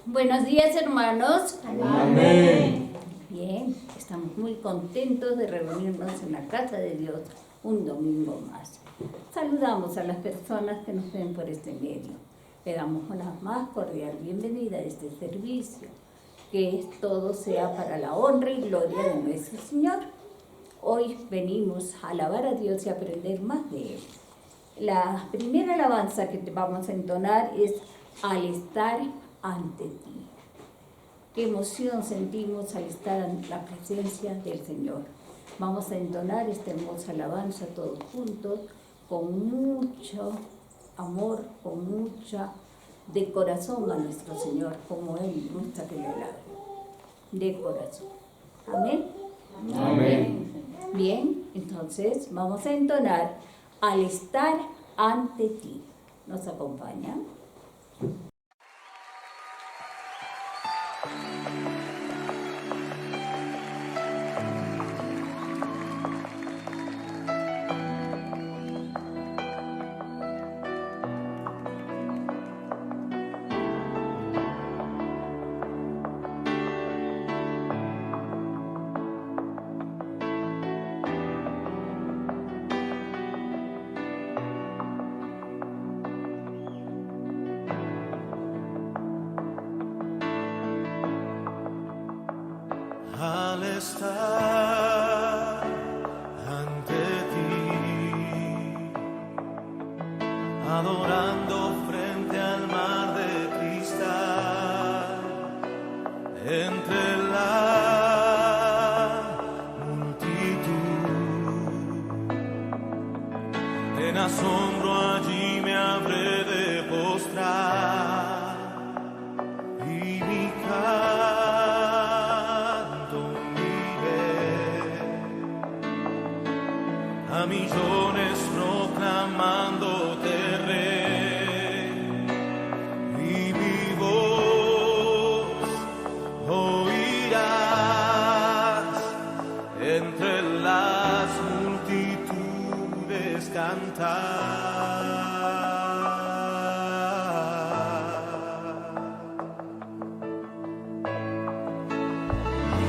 Buenos días, hermanos. Amén. Bien, estamos muy contentos de reunirnos en la casa de Dios un domingo más. Saludamos a las personas que nos ven por este medio. Le damos una más cordial bienvenida a este servicio. Que todo sea para la honra y gloria de nuestro Señor. Hoy venimos a alabar a Dios y aprender más de Él. La primera alabanza que vamos a entonar es al estar ante ti. Qué emoción sentimos al estar en la presencia del Señor. Vamos a entonar esta hermosa alabanza todos juntos, con mucho amor, con mucha de corazón a nuestro Señor, como Él gusta que le alabe. De corazón. Amén. Amén. Bien, entonces vamos a entonar al estar ante ti. ¿Nos acompañan? Al estar ante ti, adorando frente al mar de cristal, entre la multitud, en asombro allí me habré de postrar y mi a millones proclamándote Rey, y mi voz oirás entre las multitudes cantar.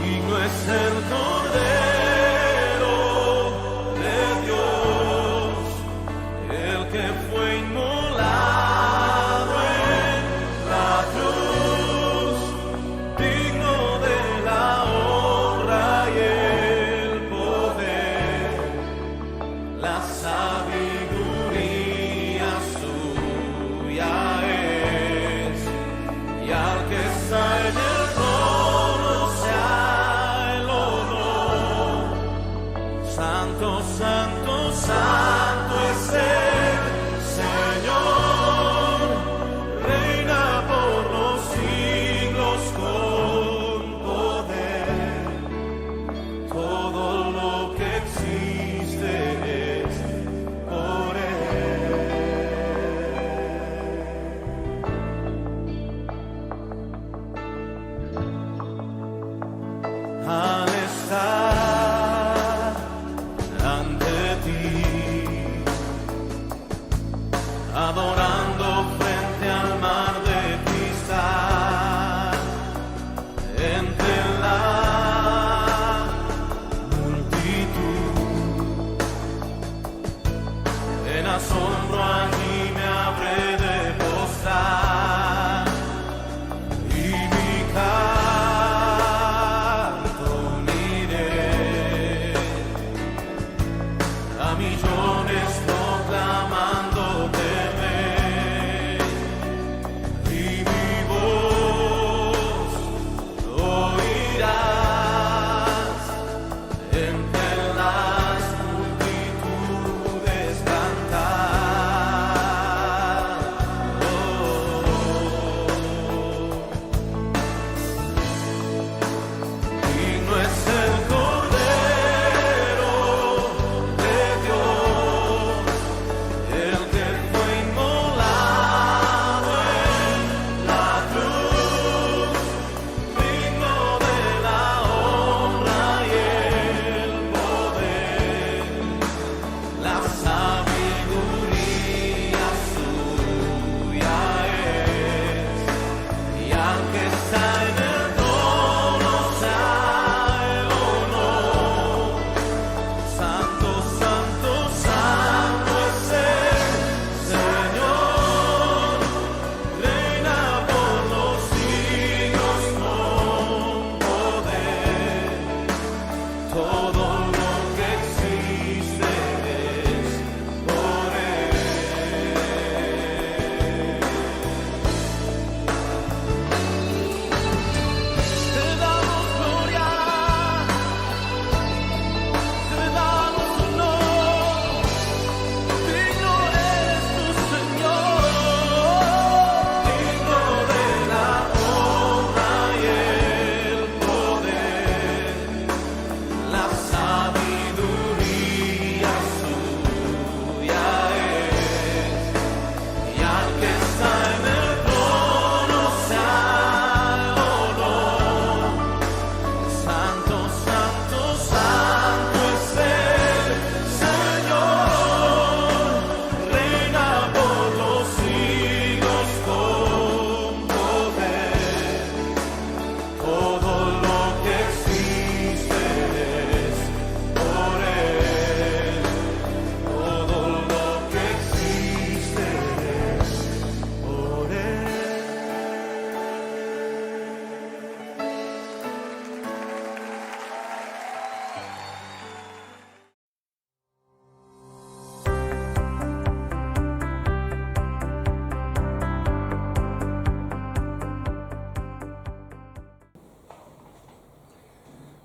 Digno es el Cordero al estar ante ti, adorando frente al mar de cristal, entre la multitud, en asombro allí me habré de postrar y mi canto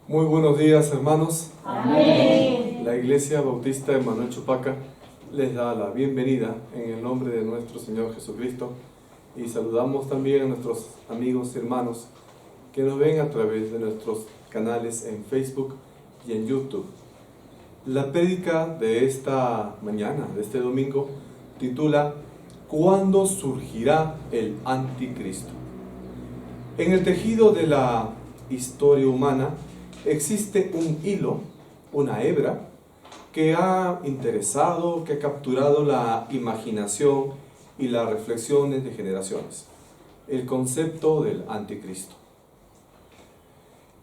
Muy buenos días, hermanos. Amén. La Iglesia Bautista Emmanuel Chupaca les da la bienvenida en el nombre de nuestro Señor Jesucristo y saludamos también a nuestros amigos y hermanos que nos ven a través de nuestros canales en Facebook y en YouTube. La prédica de esta mañana, de este domingo, titula ¿Cuándo surgirá el anticristo? En el tejido de la historia humana existe un hilo, una hebra, que ha interesado, que ha capturado la imaginación y las reflexiones de generaciones: el concepto del anticristo.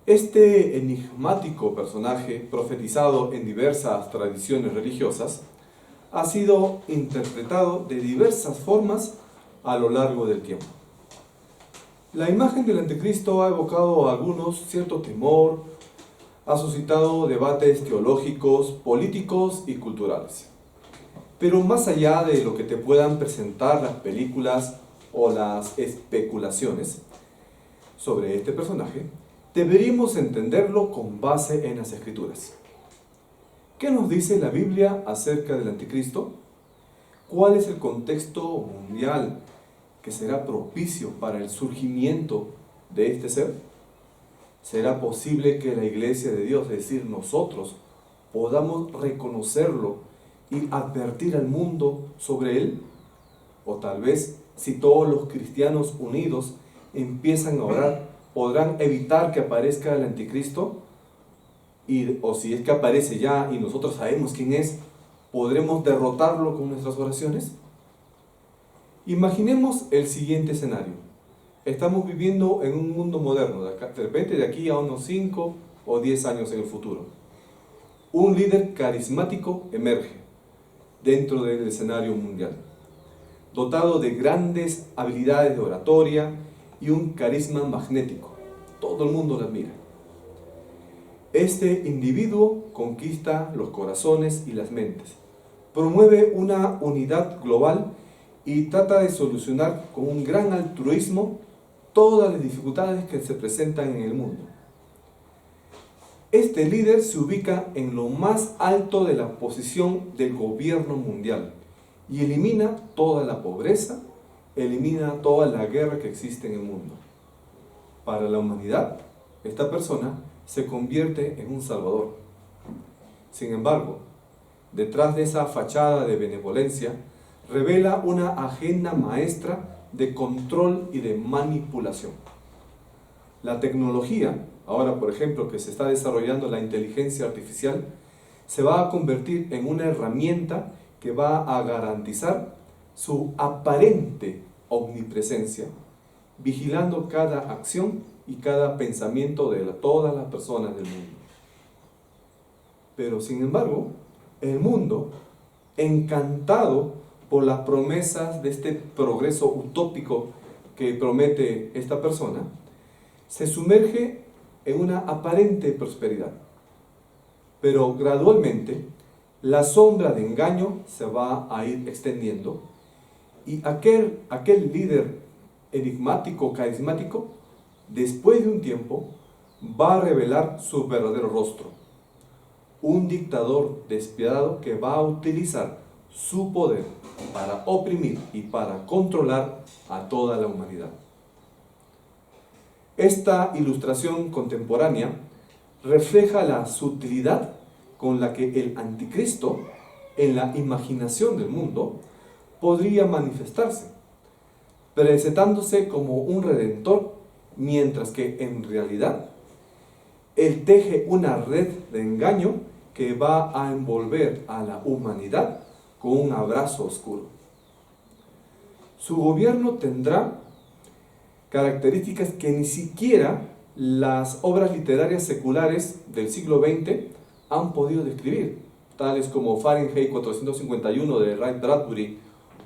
Este enigmático personaje, profetizado en diversas tradiciones religiosas, ha sido interpretado de diversas formas a lo largo del tiempo. La imagen del anticristo ha evocado a algunos cierto temor, ha suscitado debates teológicos, políticos y culturales. Pero más allá de lo que te puedan presentar las películas o las especulaciones sobre este personaje, deberíamos entenderlo con base en las Escrituras. ¿Qué nos dice la Biblia acerca del anticristo? ¿Cuál es el contexto mundial que será propicio para el surgimiento de este ser? ¿Será posible que la Iglesia de Dios, es decir, nosotros, podamos reconocerlo y advertir al mundo sobre él? O tal vez, si todos los cristianos unidos empiezan a orar, ¿podrán evitar que aparezca el anticristo? O si es que aparece ya y nosotros sabemos quién es, ¿podremos derrotarlo con nuestras oraciones? Imaginemos el siguiente escenario. Estamos viviendo en un mundo moderno, de repente de aquí a unos 5 o 10 años en el futuro. Un líder carismático emerge dentro del escenario mundial, dotado de grandes habilidades de oratoria y un carisma magnético. Todo el mundo lo admira. Este individuo conquista los corazones y las mentes, promueve una unidad global y trata de solucionar con un gran altruismo todas las dificultades que se presentan en el mundo. Este líder se ubica en lo más alto de la posición del gobierno mundial y elimina toda la pobreza, elimina toda la guerra que existe en el mundo. Para la humanidad, esta persona se convierte en un salvador. Sin embargo, detrás de esa fachada de benevolencia, revela una agenda maestra de control y de manipulación. La tecnología, ahora por ejemplo que se está desarrollando la inteligencia artificial, se va a convertir en una herramienta que va a garantizar su aparente omnipresencia, vigilando cada acción y cada pensamiento de todas las personas del mundo. Pero sin embargo, el mundo, encantado por las promesas de este progreso utópico que promete esta persona, se sumerge en una aparente prosperidad. Pero gradualmente, la sombra de engaño se va a ir extendiendo y aquel líder enigmático, carismático, después de un tiempo, va a revelar su verdadero rostro. Un dictador despiadado que va a utilizar su poder para oprimir y para controlar a toda la humanidad. Esta ilustración contemporánea refleja la sutilidad con la que el anticristo, en la imaginación del mundo, podría manifestarse, presentándose como un redentor, mientras que en realidad él teje una red de engaño que va a envolver a la humanidad con un abrazo oscuro. Su gobierno tendrá características que ni siquiera las obras literarias seculares del siglo XX han podido describir, tales como Fahrenheit 451 de Ray Bradbury,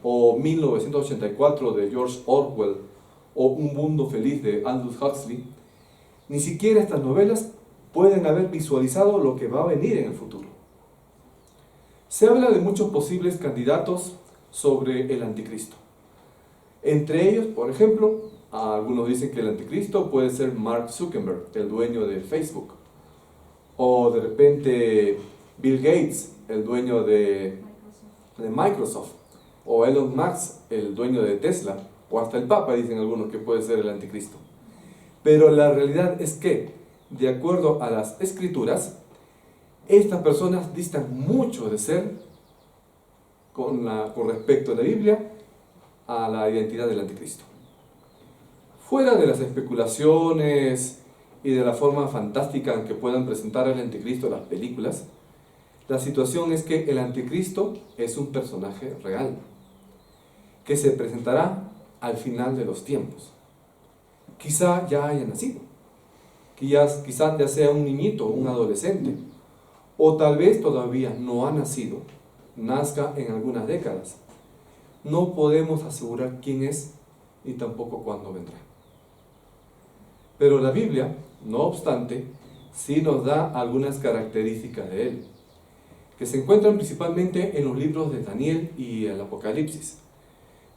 o 1984 de George Orwell, o Un mundo feliz de Aldous Huxley. Ni siquiera estas novelas pueden haber visualizado lo que va a venir en el futuro. Se habla de muchos posibles candidatos sobre el anticristo. Entre ellos, por ejemplo, algunos dicen que el anticristo puede ser Mark Zuckerberg, el dueño de Facebook. O de repente Bill Gates, el dueño de Microsoft. O Elon Musk, el dueño de Tesla. O hasta el Papa, dicen algunos, que puede ser el anticristo. Pero la realidad es que, de acuerdo a las Escrituras, estas personas distan mucho de ser, con respecto a la Biblia, a la identidad del anticristo. Fuera de las especulaciones y de la forma fantástica en que puedan presentar al anticristo las películas, la situación es que el anticristo es un personaje real, que se presentará al final de los tiempos. Quizá ya haya nacido, quizás ya sea un niñito, un adolescente, o tal vez todavía no ha nacido, nazca en algunas décadas. No podemos asegurar quién es ni tampoco cuándo vendrá. Pero la Biblia, no obstante, sí nos da algunas características de él, que se encuentran principalmente en los libros de Daniel y el Apocalipsis.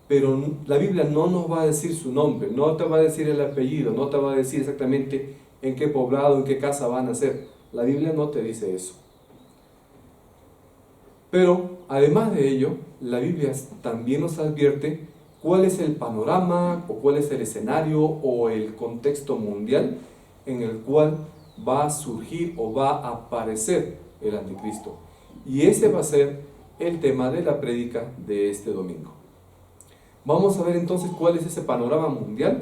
Pero la Biblia no nos va a decir su nombre, no te va a decir el apellido, no te va a decir exactamente en qué poblado, en qué casa va a nacer. La Biblia no te dice eso. Pero además de ello, la Biblia también nos advierte cuál es el panorama o cuál es el escenario o el contexto mundial en el cual va a surgir o va a aparecer el anticristo. Y ese va a ser el tema de la prédica de este domingo. Vamos a ver entonces cuál es ese panorama mundial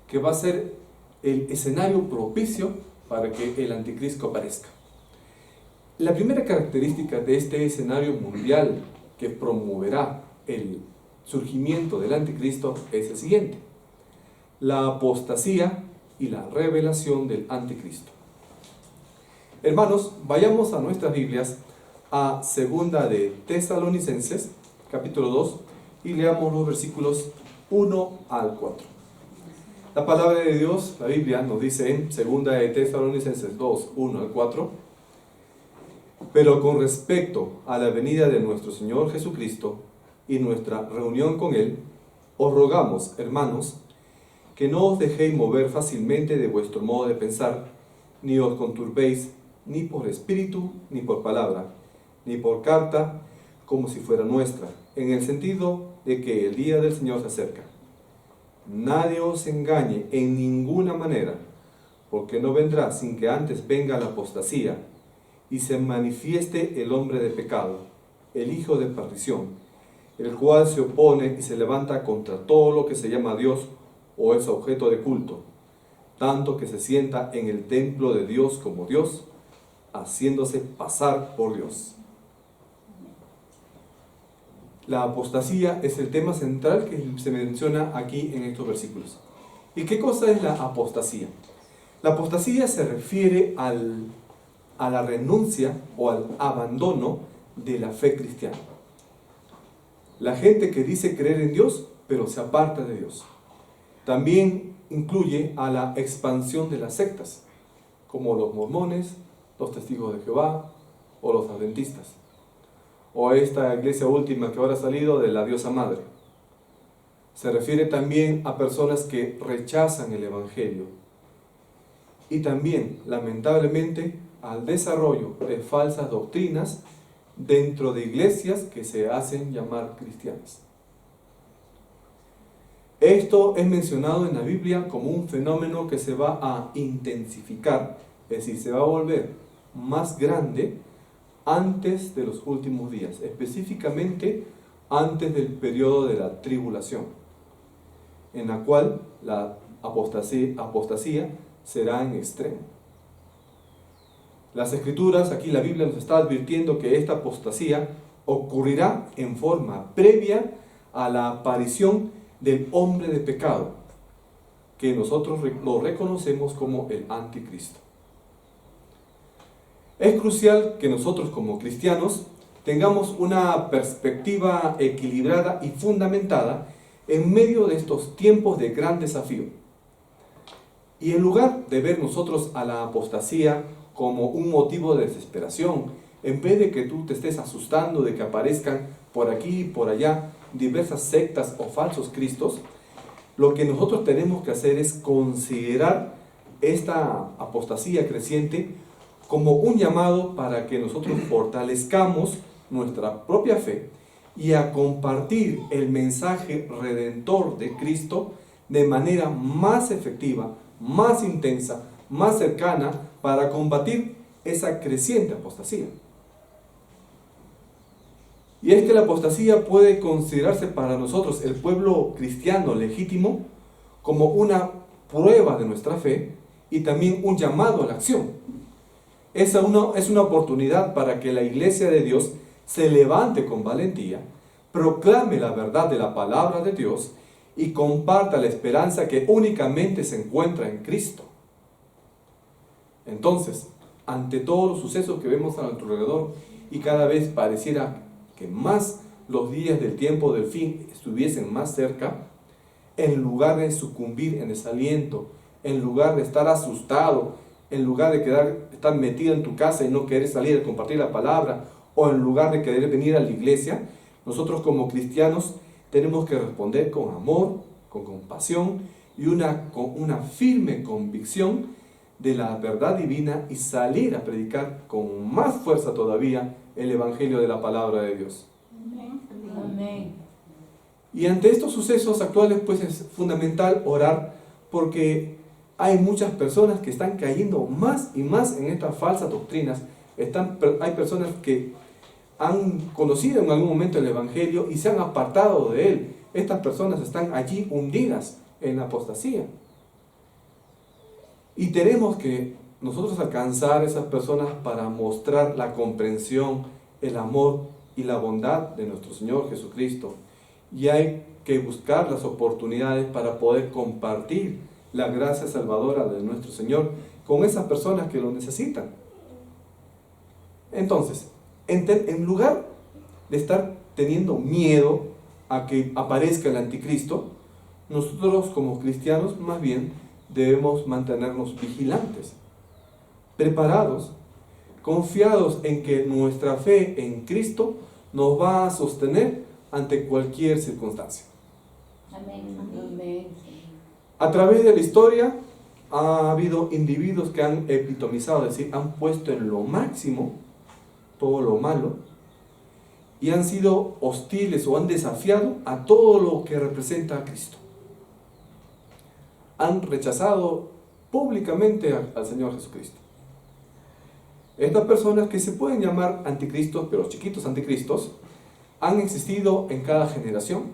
que va a ser el escenario propicio para que el anticristo aparezca. La primera característica de este escenario mundial que promoverá el surgimiento del anticristo es el siguiente: la apostasía y la revelación del anticristo. Hermanos, vayamos a nuestras Biblias a Segunda de Tesalonicenses, capítulo 2, y leamos los versículos 1 al 4. La palabra de Dios, la Biblia, nos dice en Segunda de Tesalonicenses 2, 1 al 4: pero con respecto a la venida de nuestro Señor Jesucristo y nuestra reunión con Él, os rogamos, hermanos, que no os dejéis mover fácilmente de vuestro modo de pensar, ni os conturbéis ni por espíritu, ni por palabra, ni por carta, como si fuera nuestra, en el sentido de que el día del Señor se acerca. Nadie os engañe en ninguna manera, porque no vendrá sin que antes venga la apostasía, y se manifieste el hombre de pecado, el hijo de perdición, el cual se opone y se levanta contra todo lo que se llama Dios o es objeto de culto, tanto que se sienta en el templo de Dios como Dios, haciéndose pasar por Dios. La apostasía es el tema central que se menciona aquí en estos versículos. ¿Y qué cosa es la apostasía? La apostasía se refiere a la renuncia o al abandono de la fe cristiana. La gente que dice creer en Dios, pero se aparta de Dios. También incluye a la expansión de las sectas, como los mormones, los testigos de Jehová o los adventistas. O esta iglesia última que ahora ha salido de la diosa madre. Se refiere también a personas que rechazan el evangelio. Y también, lamentablemente, al desarrollo de falsas doctrinas dentro de iglesias que se hacen llamar cristianas. Esto es mencionado en la Biblia como un fenómeno que se va a intensificar, es decir, se va a volver más grande antes de los últimos días, específicamente antes del periodo de la tribulación, en la cual la apostasía será en extremo. Las Escrituras, aquí la Biblia nos está advirtiendo que esta apostasía ocurrirá en forma previa a la aparición del hombre de pecado, que nosotros lo reconocemos como el anticristo. Es crucial que nosotros como cristianos tengamos una perspectiva equilibrada y fundamentada en medio de estos tiempos de gran desafío. Y en lugar de ver nosotros a la apostasía como un motivo de desesperación, en vez de que tú te estés asustando de que aparezcan por aquí y por allá diversas sectas o falsos cristos, lo que nosotros tenemos que hacer es considerar esta apostasía creciente como un llamado para que nosotros fortalezcamos nuestra propia fe y a compartir el mensaje redentor de Cristo de manera más efectiva, más intensa, más cercana, para combatir esa creciente apostasía. Y es que la apostasía puede considerarse para nosotros, el pueblo cristiano legítimo, como una prueba de nuestra fe y también un llamado a la acción. Es una oportunidad para que la iglesia de Dios se levante con valentía, proclame la verdad de la palabra de Dios y comparta la esperanza que únicamente se encuentra en Cristo. Entonces, ante todos los sucesos que vemos a nuestro alrededor y cada vez pareciera que más los días del tiempo del fin estuviesen más cerca, en lugar de sucumbir en desaliento, en lugar de estar asustado, en lugar de estar metido en tu casa y no querer salir a compartir la palabra, o en lugar de querer venir a la iglesia, nosotros como cristianos tenemos que responder con amor, con compasión y con una firme convicción de la verdad divina y salir a predicar con más fuerza todavía el evangelio de la palabra de Dios. Amén. Y ante estos sucesos actuales, pues es fundamental orar, porque hay muchas personas que están cayendo más y más en estas falsas doctrinas. Hay personas que han conocido en algún momento el evangelio y se han apartado de él. Estas personas están allí hundidas en la apostasía. Y tenemos que nosotros alcanzar a esas personas para mostrar la comprensión, el amor y la bondad de nuestro Señor Jesucristo. Y hay que buscar las oportunidades para poder compartir la gracia salvadora de nuestro Señor con esas personas que lo necesitan. Entonces, en lugar de estar teniendo miedo a que aparezca el anticristo, nosotros como cristianos más bien debemos mantenernos vigilantes, preparados, confiados en que nuestra fe en Cristo nos va a sostener ante cualquier circunstancia. Amén. Amén. A través de la historia ha habido individuos que han epitomizado, es decir, han puesto en lo máximo todo lo malo y han sido hostiles o han desafiado a todo lo que representa a Cristo. Han rechazado públicamente al Señor Jesucristo. Estas personas, que se pueden llamar anticristos, pero chiquitos anticristos, han existido en cada generación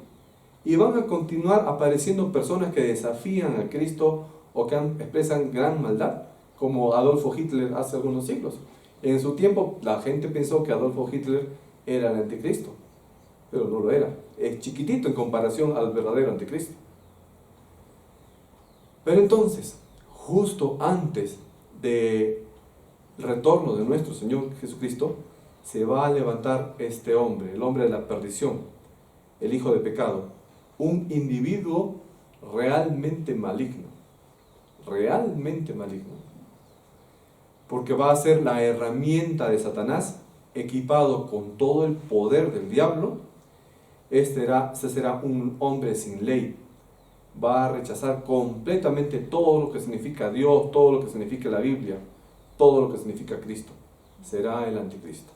y van a continuar apareciendo personas que desafían a Cristo o que expresan gran maldad, como Adolfo Hitler hace algunos siglos. En su tiempo la gente pensó que Adolfo Hitler era el anticristo, pero no lo era. Es chiquitito en comparación al verdadero anticristo. Pero entonces, justo antes del retorno de nuestro Señor Jesucristo, se va a levantar este hombre, el hombre de la perdición, el hijo de pecado, un individuo realmente maligno, porque va a ser la herramienta de Satanás, equipado con todo el poder del diablo. Este será un hombre sin ley, va a rechazar completamente todo lo que significa Dios, todo lo que significa la Biblia, todo lo que significa Cristo. Será el anticristo.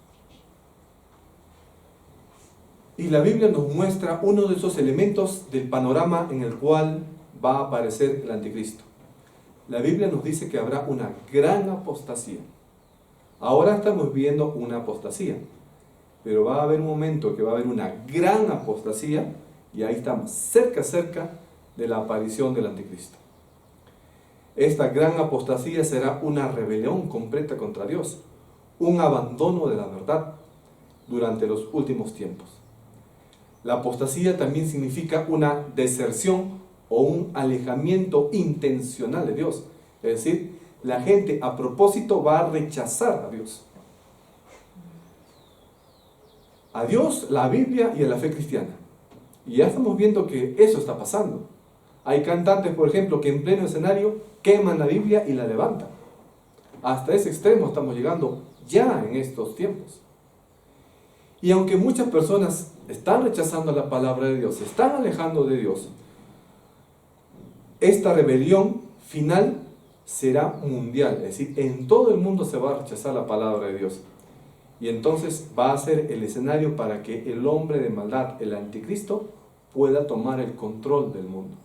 Y la Biblia nos muestra uno de esos elementos del panorama en el cual va a aparecer el anticristo. La Biblia nos dice que habrá una gran apostasía. Ahora estamos viendo una apostasía, pero va a haber un momento que va a haber una gran apostasía, y ahí estamos cerca de la aparición del anticristo. Esta gran apostasía será una rebelión completa contra Dios, un abandono de la verdad durante los últimos tiempos. La apostasía también significa una deserción o un alejamiento intencional de Dios. Es decir, la gente a propósito va a rechazar a Dios. A Dios, la Biblia y a la fe cristiana. Y ya estamos viendo que eso está pasando. Hay cantantes, por ejemplo, que en pleno escenario queman la Biblia y la levantan. Hasta ese extremo estamos llegando ya en estos tiempos. Y aunque muchas personas están rechazando la palabra de Dios, se están alejando de Dios, esta rebelión final será mundial, es decir, en todo el mundo se va a rechazar la palabra de Dios. Y entonces va a ser el escenario para que el hombre de maldad, el anticristo, pueda tomar el control del mundo.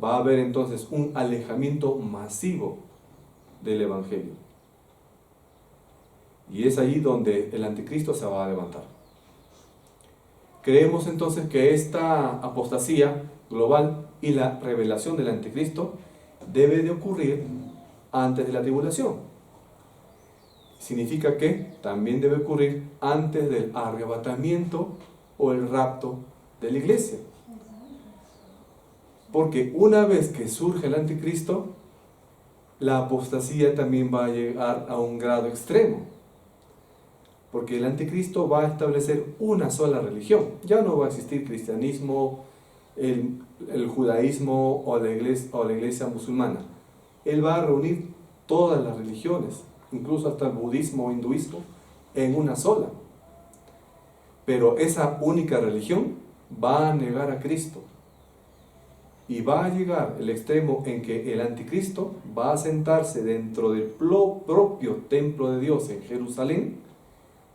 Va a haber entonces un alejamiento masivo del evangelio. Y es allí donde el anticristo se va a levantar. Creemos entonces que esta apostasía global y la revelación del anticristo debe de ocurrir antes de la tribulación. Significa que también debe ocurrir antes del arrebatamiento o el rapto de la iglesia. Porque una vez que surge el anticristo, la apostasía también va a llegar a un grado extremo. Porque el anticristo va a establecer una sola religión. Ya no va a existir cristianismo, el judaísmo o la iglesia musulmana. Él va a reunir todas las religiones, incluso hasta el budismo o hinduismo, en una sola. Pero esa única religión va a negar a Cristo. Y va a llegar el extremo en que el anticristo va a sentarse dentro del propio templo de Dios en Jerusalén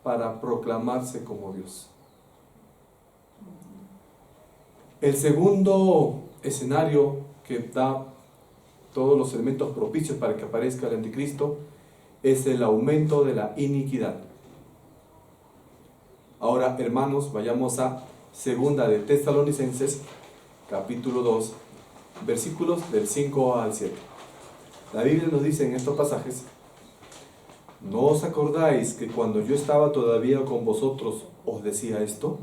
para proclamarse como Dios. El segundo escenario que da todos los elementos propicios para que aparezca el anticristo es el aumento de la iniquidad. Ahora, hermanos, vayamos a 2 de Tesalonicenses, capítulo 2, versículos del 5 al 7. La Biblia nos dice en estos pasajes: ¿no os acordáis que cuando yo estaba todavía con vosotros os decía esto?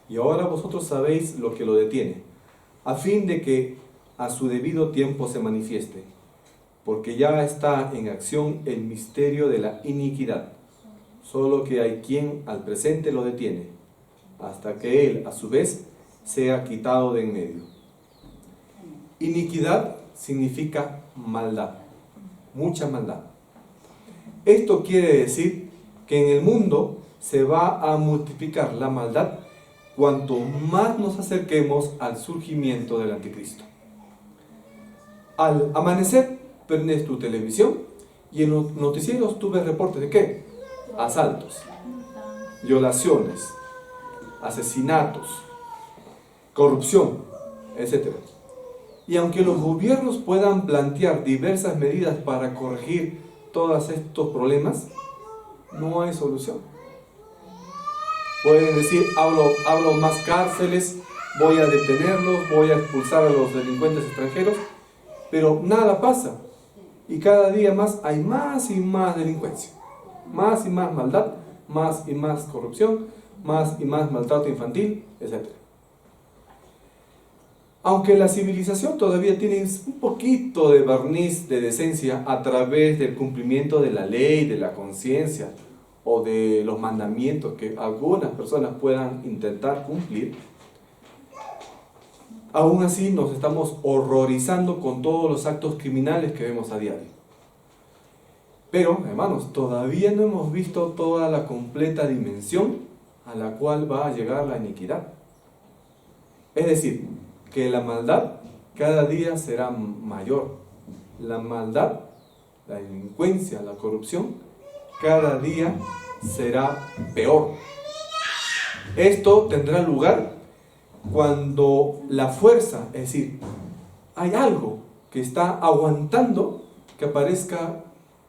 Y ahora vosotros sabéis lo que lo detiene, a fin de que a su debido tiempo se manifieste, porque ya está en acción el misterio de la iniquidad, solo que hay quien al presente lo detiene, hasta que él a su vez sea quitado de en medio. Iniquidad significa maldad, mucha maldad. Esto quiere decir que en el mundo se va a multiplicar la maldad cuanto más nos acerquemos al surgimiento del anticristo. Al amanecer, prendes tu televisión y en los noticieros tú ves reportes de ¿qué? Asaltos, violaciones, asesinatos, corrupción, etc. Y aunque los gobiernos puedan plantear diversas medidas para corregir todos estos problemas, no hay solución. Pueden decir, abro más cárceles, voy a detenerlos, voy a expulsar a los delincuentes extranjeros, pero nada pasa. Y cada día más hay más y más delincuencia, más y más maldad, más y más corrupción, más y más maltrato infantil, etc. Aunque la civilización todavía tiene un poquito de barniz de decencia a través del cumplimiento de la ley, de la conciencia o de los mandamientos que algunas personas puedan intentar cumplir, aún así nos estamos horrorizando con todos los actos criminales que vemos a diario. Pero, hermanos, todavía no hemos visto toda la completa dimensión a la cual va a llegar la iniquidad. Es decir, que la maldad cada día será mayor. La maldad, la delincuencia, la corrupción, cada día será peor. Esto tendrá lugar cuando la fuerza, es decir, hay algo que está aguantando que aparezca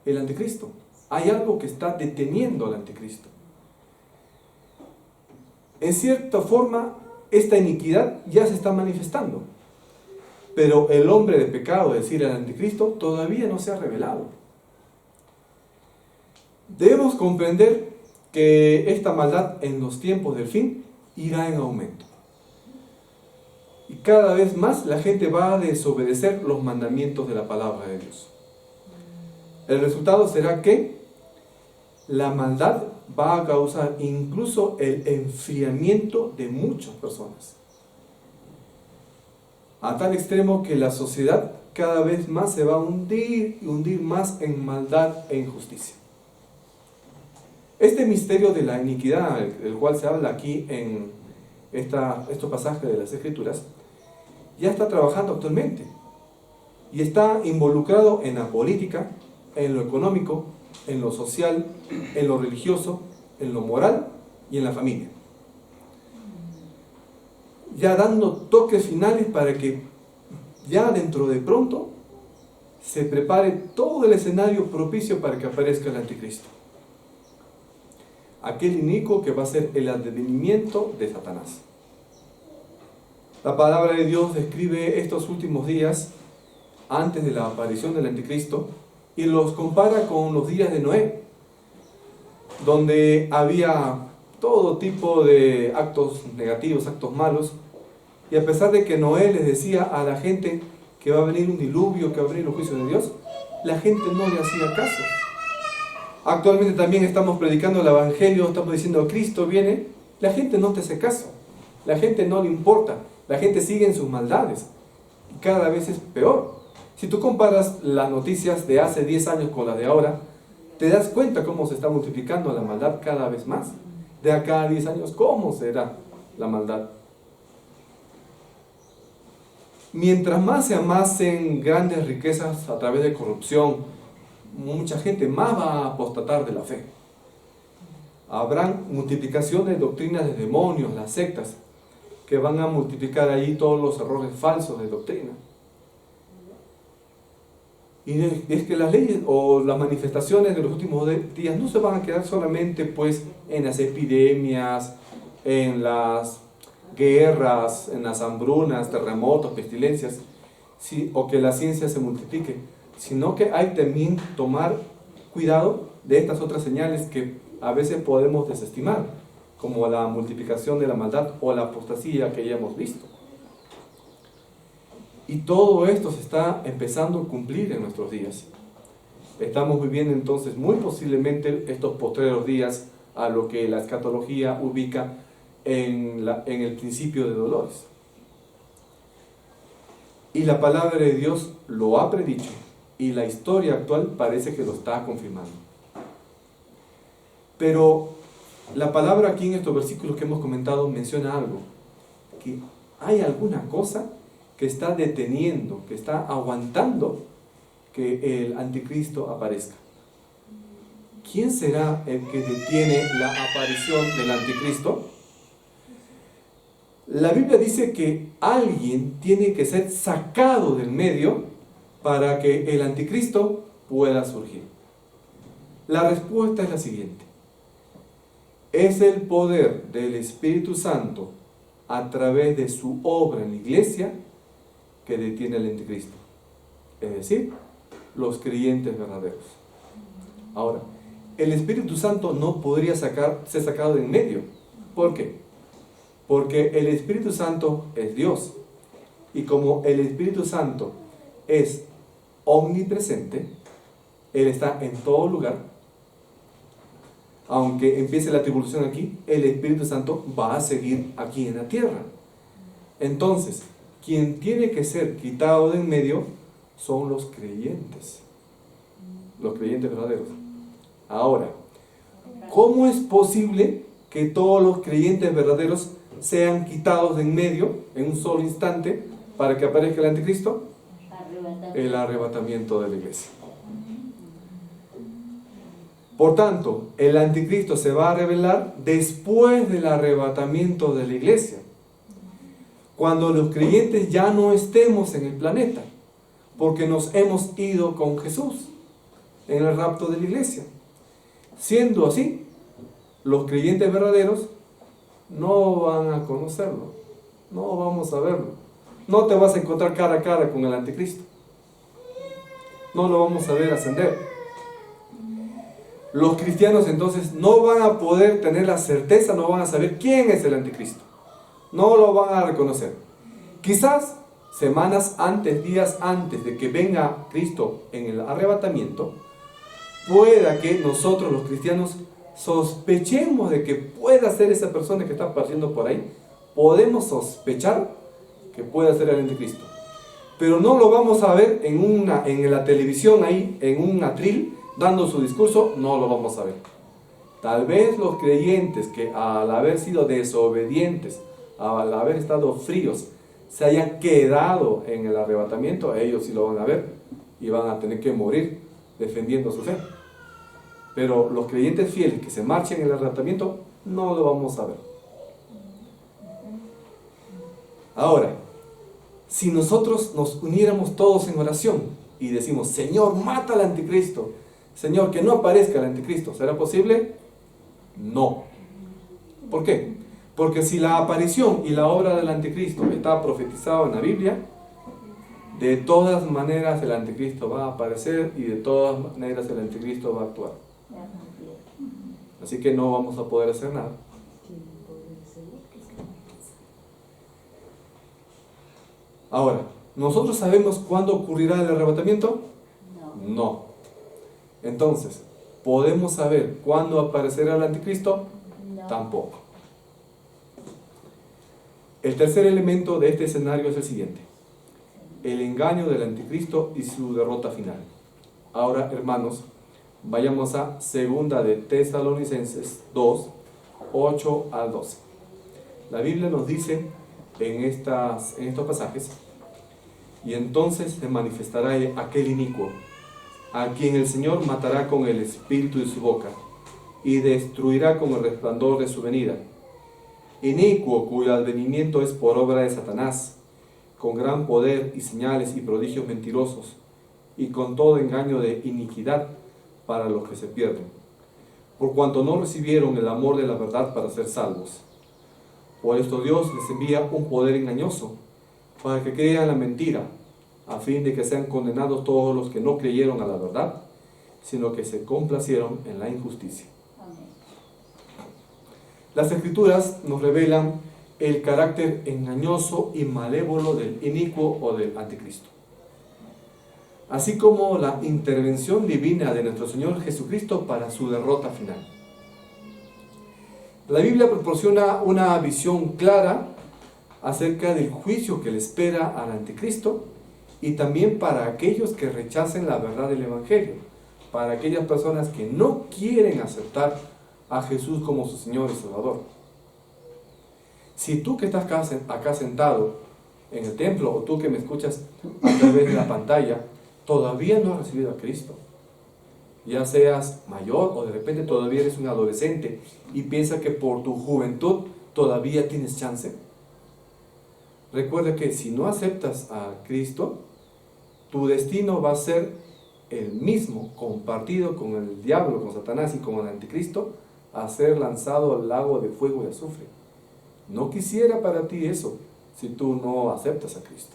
el anticristo. Hay algo que está deteniendo al anticristo. En cierta forma, esta iniquidad ya se está manifestando. Pero el hombre de pecado, es decir, el anticristo, todavía no se ha revelado. Debemos comprender que esta maldad en los tiempos del fin irá en aumento. Y cada vez más la gente va a desobedecer los mandamientos de la palabra de Dios. El resultado será que la maldad va a causar incluso el enfriamiento de muchas personas. A tal extremo que la sociedad cada vez más se va a hundir y hundir más en maldad e injusticia. Este misterio de la iniquidad, el cual se habla aquí en estos pasajes de las Escrituras, ya está trabajando actualmente. y está involucrado en la política, en lo económico, en lo social, en lo religioso, en lo moral y en la familia. Ya dando toques finales para que ya dentro de pronto se prepare todo el escenario propicio para que aparezca el anticristo. Aquel inicuo que va a ser el advenimiento de Satanás. La palabra de Dios describe estos últimos días antes de la aparición del anticristo y los compara con los días de Noé, donde había todo tipo de actos negativos, actos malos, y a pesar de que Noé les decía a la gente que va a venir un diluvio, que va a venir los juicios de Dios, la gente no le hacía caso. Actualmente también estamos predicando el Evangelio, estamos diciendo Cristo viene, la gente no te hace caso, la gente no le importa, la gente sigue en sus maldades, y cada vez es peor. Si tú comparas las noticias de hace 10 años con las de ahora, te das cuenta cómo se está multiplicando la maldad cada vez más. De acá a 10 años, ¿cómo será la maldad? Mientras más se amasen grandes riquezas a través de corrupción, mucha gente más va a apostatar de la fe. Habrán multiplicación de doctrinas de demonios, las sectas, que van a multiplicar ahí todos los errores falsos de doctrina. Y es que las leyes o las manifestaciones de los últimos días no se van a quedar solamente pues en las epidemias, en las guerras, en las hambrunas, terremotos, pestilencias, ¿sí? O que la ciencia se multiplique, sino que hay también tomar cuidado de estas otras señales que a veces podemos desestimar, como la multiplicación de la maldad o la apostasía que ya hemos visto. Y todo esto se está empezando a cumplir en nuestros días. Estamos viviendo entonces muy posiblemente estos postreros días a lo que la escatología ubica en el principio de dolores. Y la palabra de Dios lo ha predicho y la historia actual parece que lo está confirmando. Pero la palabra aquí en estos versículos que hemos comentado menciona algo, que hay alguna cosa que está deteniendo, que está aguantando que el anticristo aparezca. ¿Quién será el que detiene la aparición del anticristo? La Biblia dice que alguien tiene que ser sacado del medio para que el anticristo pueda surgir. La respuesta es la siguiente. Es el poder del Espíritu Santo a través de su obra en la iglesia que detiene al anticristo, es decir, los creyentes verdaderos. Ahora, el Espíritu Santo no podría ser sacado de en medio. ¿Por qué? Porque el Espíritu Santo es Dios, y como el Espíritu Santo es omnipresente, Él está en todo lugar. Aunque empiece la tribulación aquí, el Espíritu Santo va a seguir aquí en la tierra. Entonces, quien tiene que ser quitado de en medio son los creyentes verdaderos. Ahora, ¿cómo es posible que todos los creyentes verdaderos sean quitados de en medio en un solo instante para que aparezca el anticristo? El arrebatamiento de la iglesia. Por tanto, el anticristo se va a revelar después del arrebatamiento de la iglesia, cuando los creyentes ya no estemos en el planeta, porque nos hemos ido con Jesús en el rapto de la iglesia. Siendo así, los creyentes verdaderos no van a conocerlo, no vamos a verlo. No te vas a encontrar cara a cara con el anticristo. No lo vamos a ver ascender. Los cristianos entonces no van a poder tener la certeza, no van a saber quién es el anticristo. No lo van a reconocer. Quizás semanas antes, días antes de que venga Cristo en el arrebatamiento, pueda que nosotros los cristianos sospechemos de que pueda ser esa persona que está partiendo por ahí. Podemos sospechar que pueda ser el anticristo. Pero no lo vamos a ver en la televisión ahí, en un atril, dando su discurso, no lo vamos a ver. Tal vez los creyentes que al haber sido desobedientes, al haber estado fríos, se hayan quedado en el arrebatamiento, ellos sí lo van a ver y van a tener que morir defendiendo su fe. Pero los creyentes fieles que se marchen en el arrebatamiento, no lo vamos a ver. Ahora, si nosotros nos uniéramos todos en oración y decimos, Señor, mata al anticristo, Señor, que no aparezca el anticristo, ¿será posible? No. ¿Por qué? Porque si la aparición y la obra del anticristo está profetizado en la Biblia, de todas maneras el anticristo va a aparecer y de todas maneras el anticristo va a actuar. Así que no vamos a poder hacer nada. Ahora, ¿nosotros sabemos cuándo ocurrirá el arrebatamiento? No. Entonces, ¿podemos saber cuándo aparecerá el anticristo? Tampoco. El tercer elemento de este escenario es el siguiente: el engaño del anticristo y su derrota final. Ahora, hermanos, vayamos a 2 de Tesalonicenses 2, 8 al 12. La Biblia nos dice en estos pasajes: y entonces se manifestará aquel inicuo, a quien el Señor matará con el espíritu de su boca, y destruirá con el resplandor de su venida. Inicuo, cuyo advenimiento es por obra de Satanás, con gran poder y señales y prodigios mentirosos, y con todo engaño de iniquidad para los que se pierden, por cuanto no recibieron el amor de la verdad para ser salvos. Por esto Dios les envía un poder engañoso, para que crean la mentira, a fin de que sean condenados todos los que no creyeron a la verdad, sino que se complacieron en la injusticia. Las Escrituras nos revelan el carácter engañoso y malévolo del inicuo o del anticristo, así como la intervención divina de nuestro Señor Jesucristo para su derrota final. La Biblia proporciona una visión clara acerca del juicio que le espera al anticristo y también para aquellos que rechacen la verdad del Evangelio, para aquellas personas que no quieren aceptar a Jesús como su Señor y Salvador. Si tú que estás acá sentado en el templo, o tú que me escuchas a través de la pantalla, todavía no has recibido a Cristo, ya seas mayor o de repente todavía eres un adolescente y piensas que por tu juventud todavía tienes chance, recuerda que si no aceptas a Cristo, tu destino va a ser el mismo, compartido con el diablo, con Satanás y con el anticristo, a ser lanzado al lago de fuego y azufre. No quisiera para ti eso, si tú no aceptas a Cristo.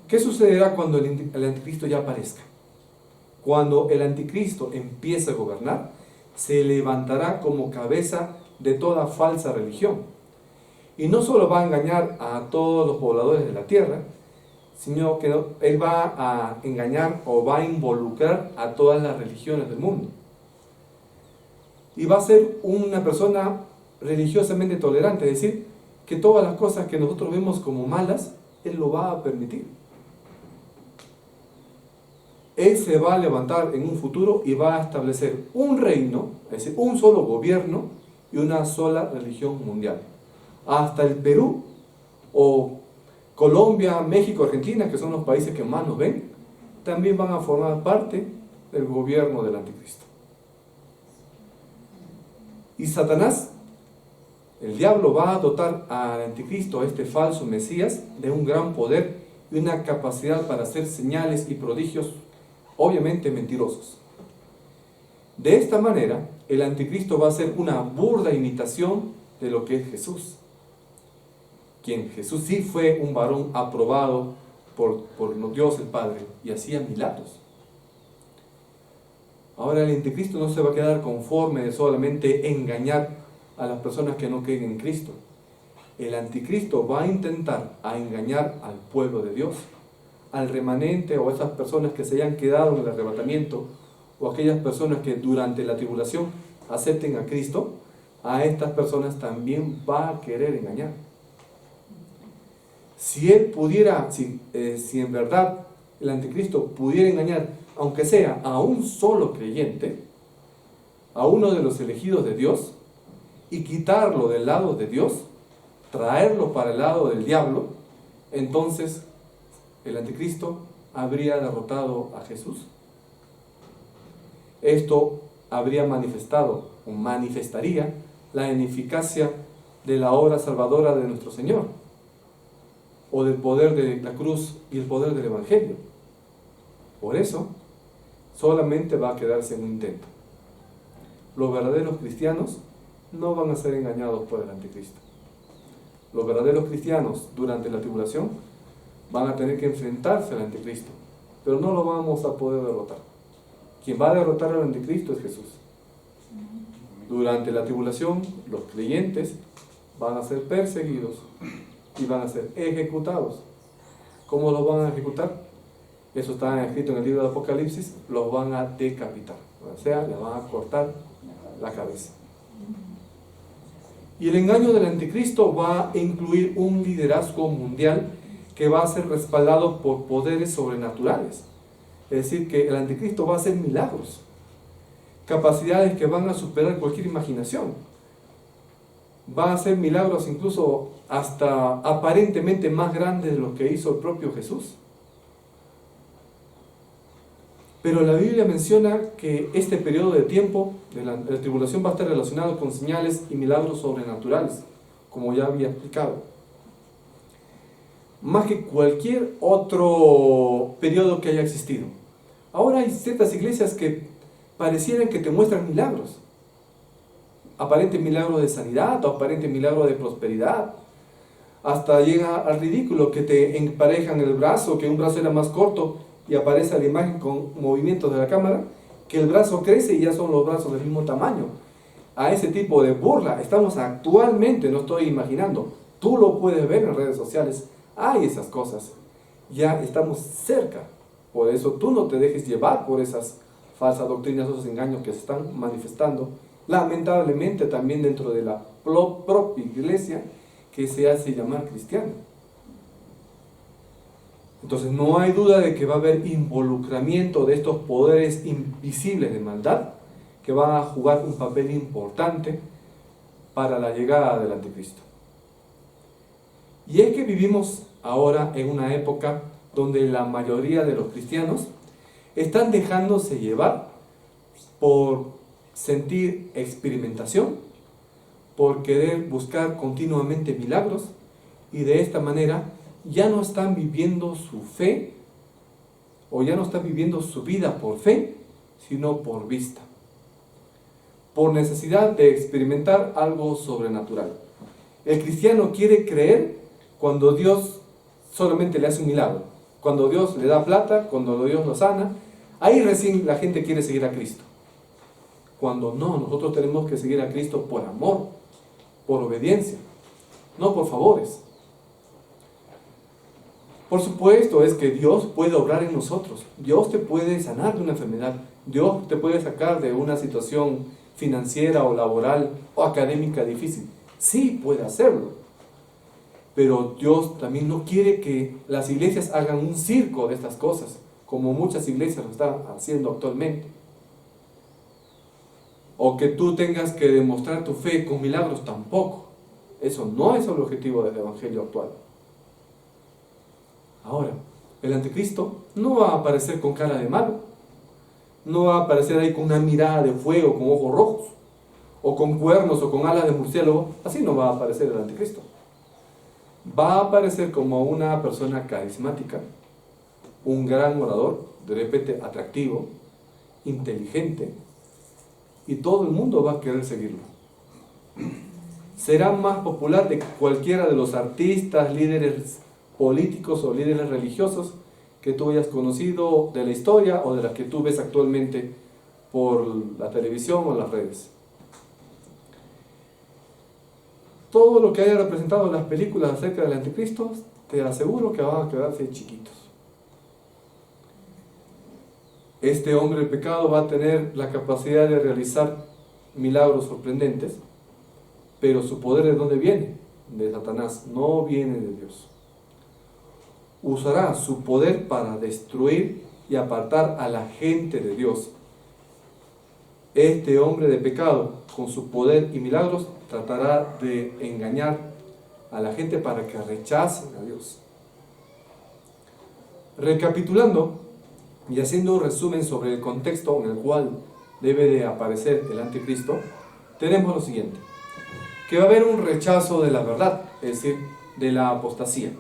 ¿Qué sucederá cuando el anticristo ya aparezca? Cuando el anticristo empiece a gobernar, se levantará como cabeza de toda falsa religión. Y no solo va a engañar a todos los pobladores de la tierra, sino que él va a engañar o va a involucrar a todas las religiones del mundo. Y va a ser una persona religiosamente tolerante, es decir, que todas las cosas que nosotros vemos como malas, él lo va a permitir. Él se va a levantar en un futuro y va a establecer un reino, es decir, un solo gobierno y una sola religión mundial. Hasta el Perú o Colombia, México, Argentina, que son los países que más nos ven, también van a formar parte del gobierno del anticristo. Y Satanás, el diablo, va a dotar al anticristo, a este falso Mesías, de un gran poder y una capacidad para hacer señales y prodigios, obviamente mentirosos. De esta manera, el anticristo va a ser una burda imitación de lo que es Jesús, quien Jesús sí fue un varón aprobado por Dios el Padre y hacía milagros. Ahora el anticristo no se va a quedar conforme de solamente engañar a las personas que no creen en Cristo. El anticristo va a intentar engañar al pueblo de Dios, al remanente o a esas personas que se hayan quedado en el arrebatamiento, o aquellas personas que durante la tribulación acepten a Cristo. A estas personas también va a querer engañar. Si él pudiera, si en verdad el anticristo pudiera engañar, aunque sea a un solo creyente, a uno de los elegidos de Dios, y quitarlo del lado de Dios, traerlo para el lado del diablo, entonces el anticristo habría derrotado a Jesús. Esto habría manifestado o manifestaría la ineficacia de la obra salvadora de nuestro Señor, o del poder de la cruz y el poder del Evangelio. Por eso, solamente va a quedarse en un intento. Los verdaderos cristianos no van a ser engañados por el anticristo. Los verdaderos cristianos durante la tribulación van a tener que enfrentarse al anticristo, pero no lo vamos a poder derrotar. Quien va a derrotar al anticristo es Jesús. Durante la tribulación, los creyentes van a ser perseguidos y van a ser ejecutados. ¿Cómo los van a ejecutar? Eso está escrito en el libro de Apocalipsis. Los van a decapitar, o sea, le van a cortar la cabeza. Y el engaño del anticristo va a incluir un liderazgo mundial que va a ser respaldado por poderes sobrenaturales. Es decir, que el anticristo va a hacer milagros, capacidades que van a superar cualquier imaginación. Va a hacer milagros incluso hasta aparentemente más grandes de lo que hizo el propio Jesús. Pero la Biblia menciona que este periodo de tiempo de la tribulación va a estar relacionado con señales y milagros sobrenaturales, como ya había explicado. Más que cualquier otro periodo que haya existido. Ahora hay ciertas iglesias que parecieran que te muestran milagros. Aparente milagro de sanidad o aparente milagro de prosperidad. Hasta llega al ridículo que te emparejan el brazo, que un brazo era más corto y aparece la imagen con movimientos de la cámara, que el brazo crece y ya son los brazos del mismo tamaño. A ese tipo de burla estamos actualmente, no estoy imaginando, tú lo puedes ver en redes sociales, hay esas cosas, ya estamos cerca. Por eso tú no te dejes llevar por esas falsas doctrinas, esos engaños que se están manifestando, lamentablemente también dentro de la propia iglesia que se hace llamar cristiana. Entonces no hay duda de que va a haber involucramiento de estos poderes invisibles de maldad que van a jugar un papel importante para la llegada del anticristo. Y es que vivimos ahora en una época donde la mayoría de los cristianos están dejándose llevar por sentir experimentación, por querer buscar continuamente milagros, y de esta manera ya no están viviendo su fe, o ya no están viviendo su vida por fe, sino por vista, por necesidad de experimentar algo sobrenatural. El cristiano quiere creer cuando Dios solamente le hace un milagro, cuando Dios le da plata, cuando Dios lo sana. Ahí recién la gente quiere seguir a Cristo. Cuando no, nosotros tenemos que seguir a Cristo por amor, por obediencia, no por favores. Por supuesto es que Dios puede obrar en nosotros. Dios te puede sanar de una enfermedad. Dios te puede sacar de una situación financiera o laboral o académica difícil. Sí, puede hacerlo. Pero Dios también no quiere que las iglesias hagan un circo de estas cosas, como muchas iglesias lo están haciendo actualmente. O que tú tengas que demostrar tu fe con milagros, tampoco. Eso no es el objetivo del evangelio actual. Ahora, el anticristo no va a aparecer con cara de malo, no va a aparecer ahí con una mirada de fuego, con ojos rojos, o con cuernos, o con alas de murciélago. Así no va a aparecer el anticristo. Va a aparecer como una persona carismática, un gran orador, de repente atractivo, inteligente, y todo el mundo va a querer seguirlo. Será más popular de cualquiera de los artistas, líderes políticos o líderes religiosos que tú hayas conocido de la historia o de las que tú ves actualmente por la televisión o las redes. Todo lo que haya representado en las películas acerca del anticristo, te aseguro que van a quedarse chiquitos. Este hombre del pecado va a tener la capacidad de realizar milagros sorprendentes, pero su poder, ¿de dónde viene? De Satanás, no viene de Dios. Usará su poder para destruir y apartar a la gente de Dios. Este hombre de pecado, con su poder y milagros, tratará de engañar a la gente para que rechacen a Dios. Recapitulando y haciendo un resumen sobre el contexto en el cual debe de aparecer el anticristo, tenemos lo siguiente: que va a haber un rechazo de la verdad, es decir, de la apostasía.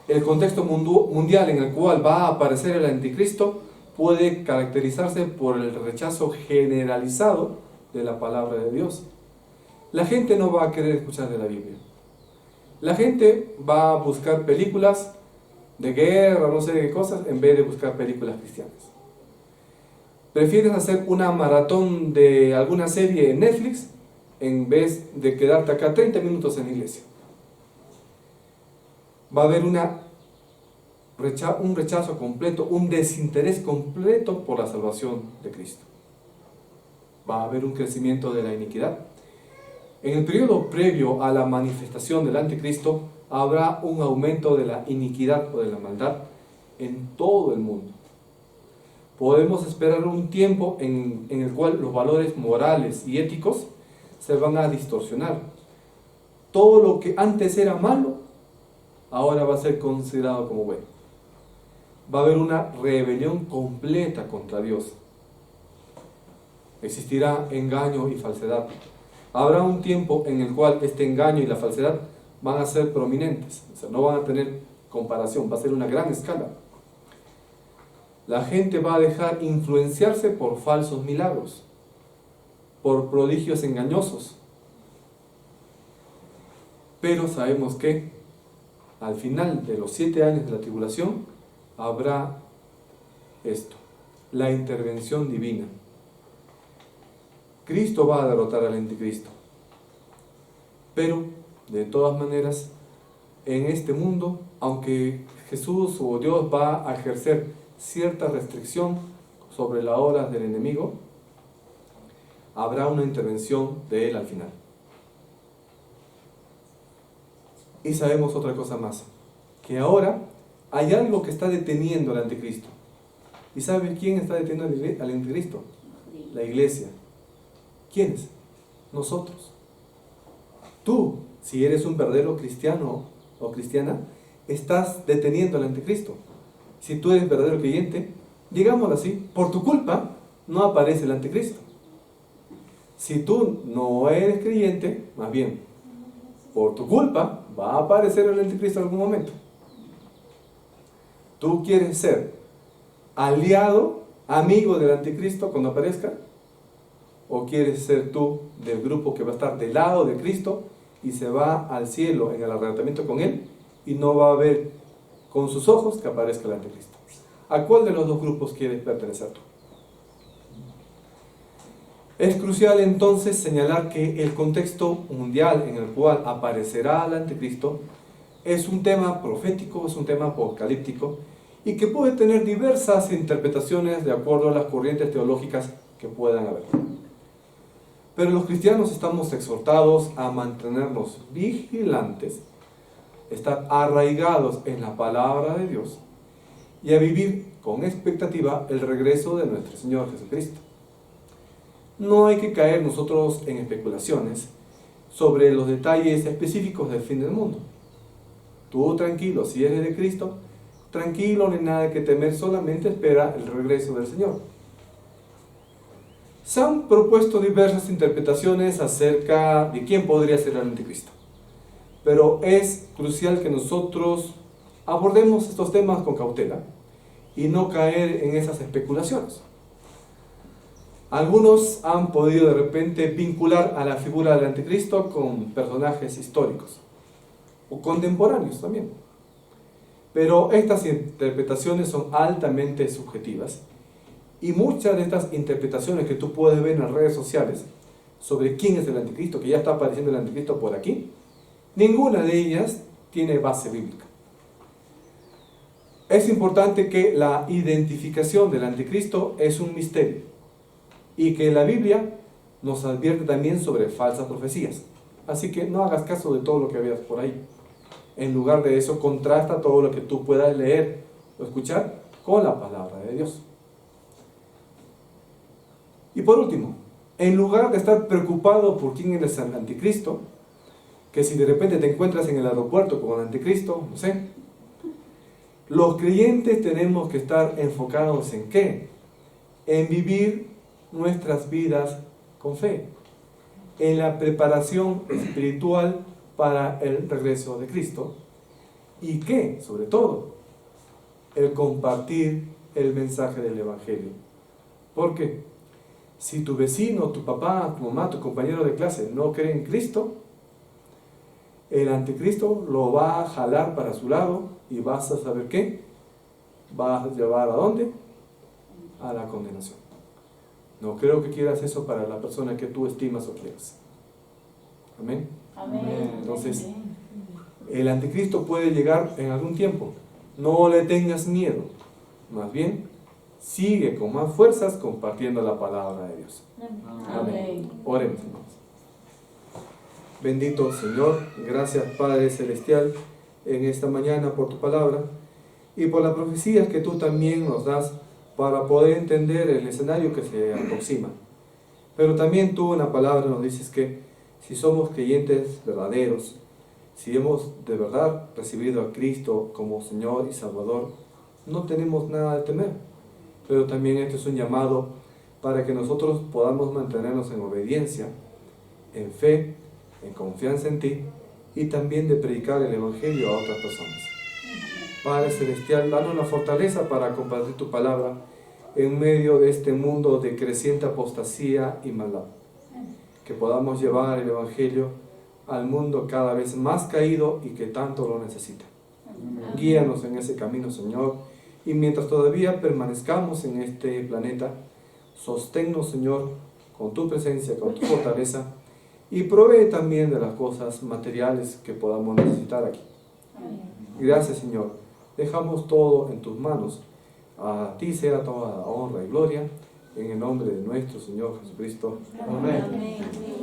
El contexto mundial en el cual va a aparecer el anticristo puede caracterizarse por el rechazo generalizado de la palabra de Dios. La gente no va a querer escuchar de la Biblia. La gente va a buscar películas de guerra, no sé qué cosas, en vez de buscar películas cristianas. Prefieres hacer una maratón de alguna serie en Netflix en vez de quedarte acá 30 minutos en la iglesia. Va a haber un rechazo completo, un desinterés completo por la salvación de Cristo. Va a haber un crecimiento de la iniquidad. En el periodo previo a la manifestación del anticristo, habrá un aumento de la iniquidad o de la maldad en todo el mundo. Podemos esperar un tiempo en el cual los valores morales y éticos se van a distorsionar. Todo lo que antes era malo, ahora va a ser considerado como bueno. Va a haber una rebelión completa contra Dios. Existirá engaño y falsedad. Habrá un tiempo en el cual este engaño y la falsedad van a ser prominentes, o sea, no van a tener comparación, va a ser una gran escala. La gente va a dejar influenciarse por falsos milagros, por prodigios engañosos. Pero sabemos que al final de los 7 años de la tribulación habrá esto, la intervención divina. Cristo va a derrotar al anticristo. Pero, de todas maneras, en este mundo, aunque Jesús o Dios va a ejercer cierta restricción sobre las obras del enemigo, habrá una intervención de él al final. Y sabemos otra cosa más, que ahora hay algo que está deteniendo al anticristo. ¿Y sabes quién está deteniendo al anticristo? La iglesia. ¿Quiénes? Nosotros. Tú, si eres un verdadero cristiano o cristiana, estás deteniendo al anticristo. Si tú eres verdadero creyente, digámoslo así, por tu culpa no aparece el anticristo. Si tú no eres creyente, más bien, por tu culpa va a aparecer el anticristo en algún momento. ¿Tú quieres ser aliado, amigo del anticristo cuando aparezca? ¿O quieres ser tú del grupo que va a estar del lado de Cristo y se va al cielo en el arrebatamiento con él y no va a ver con sus ojos que aparezca el anticristo? ¿A cuál de los dos grupos quieres pertenecer tú? Es crucial entonces señalar que el contexto mundial en el cual aparecerá el anticristo es un tema profético, es un tema apocalíptico y que puede tener diversas interpretaciones de acuerdo a las corrientes teológicas que puedan haber. Pero los cristianos estamos exhortados a mantenernos vigilantes, estar arraigados en la palabra de Dios y a vivir con expectativa el regreso de nuestro Señor Jesucristo. No hay que caer nosotros en especulaciones sobre los detalles específicos del fin del mundo. Tú tranquilo, si eres de Cristo, tranquilo, no hay nada que temer, solamente espera el regreso del Señor. Se han propuesto diversas interpretaciones acerca de quién podría ser el anticristo. Pero es crucial que nosotros abordemos estos temas con cautela y no caer en esas especulaciones. Algunos han podido de repente vincular a la figura del anticristo con personajes históricos o contemporáneos también. Pero estas interpretaciones son altamente subjetivas y muchas de estas interpretaciones que tú puedes ver en las redes sociales sobre quién es el anticristo, que ya está apareciendo el anticristo por aquí, ninguna de ellas tiene base bíblica. Es importante que la identificación del anticristo es un misterio y que la Biblia nos advierte también sobre falsas profecías. Así que no hagas caso de todo lo que veas por ahí. En lugar de eso, contrasta todo lo que tú puedas leer o escuchar con la palabra de Dios. Y por último, en lugar de estar preocupado por quién es el anticristo, que si de repente te encuentras en el aeropuerto con el anticristo, no sé. Los creyentes tenemos que estar enfocados en ¿qué? En vivir nuestras vidas con fe, en la preparación espiritual para el regreso de Cristo y ¿qué? Sobre todo, el compartir el mensaje del Evangelio. Porque si tu vecino, tu papá, tu mamá, tu compañero de clase no cree en Cristo, el anticristo lo va a jalar para su lado y vas a saber qué, vas a llevar ¿a dónde? A la condenación. No creo que quieras eso para la persona que tú estimas o quieras. Amén. Amén. Entonces, el anticristo puede llegar en algún tiempo. No le tengas miedo. Más bien, sigue con más fuerzas compartiendo la palabra de Dios. Amén. Oremos, hermanos. Bendito Señor, gracias Padre Celestial en esta mañana por tu palabra y por las profecías que tú también nos das para poder entender el escenario que se aproxima. Pero también tú en la palabra nos dices que si somos creyentes verdaderos, si hemos de verdad recibido a Cristo como Señor y Salvador, no tenemos nada de temer. Pero también esto es un llamado para que nosotros podamos mantenernos en obediencia, en fe, en confianza en ti y también de predicar el Evangelio a otras personas. Padre Celestial, danos la fortaleza para compartir tu palabra en medio de este mundo de creciente apostasía y maldad. Que podamos llevar el Evangelio al mundo cada vez más caído y que tanto lo necesita. Guíanos en ese camino, Señor, y mientras todavía permanezcamos en este planeta, sosténnos, Señor, con tu presencia, con tu fortaleza, y provee también de las cosas materiales que podamos necesitar aquí. Gracias, Señor. Dejamos todo en tus manos. A ti sea toda la honra y gloria, en el nombre de nuestro Señor Jesucristo. Amén. Amén.